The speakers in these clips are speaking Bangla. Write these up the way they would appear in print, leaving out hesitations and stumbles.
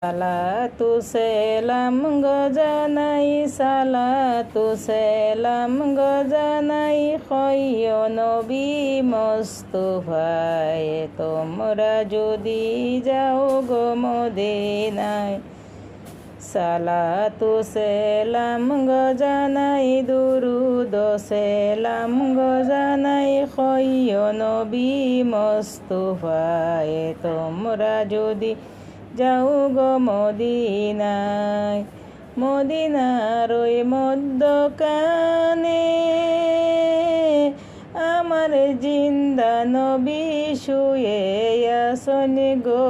সালাতু সেলাম গজানাই সালাতু সেলাম গজানাই খৈয় নবী মুস্তাফায় তোমরা যদি যাও গো মদিনায়। সালাতু সেলাম গজানাই দুরুদ সেলাম গজানাই খৈয় নবী মুস্তাফায় তোমরা যদি যাও গো মদিনায়। মদিনার ওই মধ্যখানে আমার জিন্দা নবী শুয়ে আসন গো।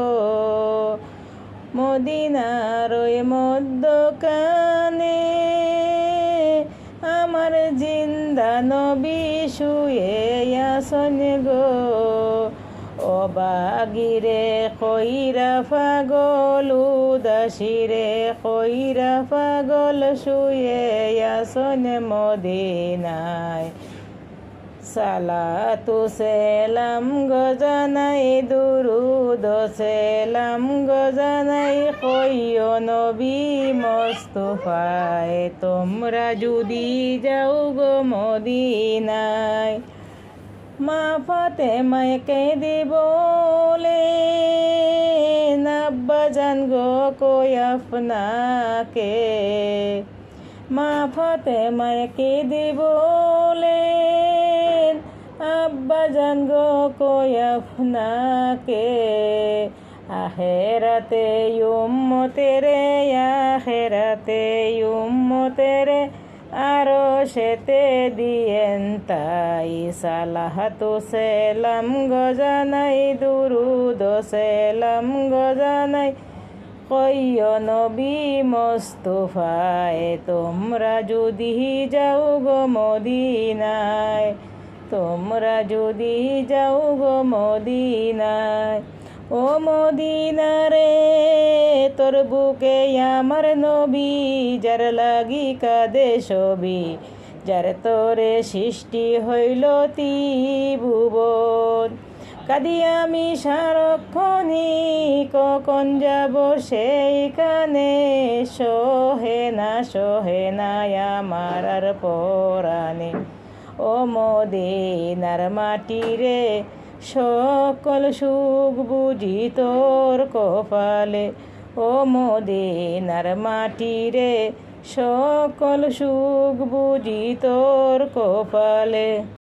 মদিনার ওই মধ্যখানে আমার জিন্দা নবী শুয়ে আসন গো। অবাগিরে কইরা পাগল উদাসীরে কইরা পাগল শুয়ে আসন মদিনায়। সালাতু সেলাম গজানাই দুরুদ সেলাম গজানাই খৈয় নবী মুস্তাফায় তোমরা যদি যাও গো মদিনায়। মা ফাতেমায় কেঁদে বলেন আব্বা জান গো কই আপনাকে। মা ফাতেমায় কেঁদে বলেন আব্বা জান গো কই আপনাকে। আখেরাতে উম্মতেরে আখেরাতে উম্মতেরে আরো সেতে দিয়েন তাই। সালাতু সেলাম গজানাই দুরুদ সেলাম গজানাই খৈয় নবী মুস্তাফায় তোমরা যদি যাও গো মদিনায়। তোমরা যদি যাও গো মদিনায়। ও মদিনারে তোর বুকে আমার নবী যার লাগি কাঁদে সবি যার তোরে সৃষ্টি হইল ত্রিভুবন। কাঁদি আমি সারাক্ষণই কখন যাব সেইখানে সহে না আমার আর পরাণে। ও মদিনার মাটিরে সকল সুখ বুঝি তোর কপালে। ও মদিনার মাটিরে সকল সুখ বুঝি তোর কপালে।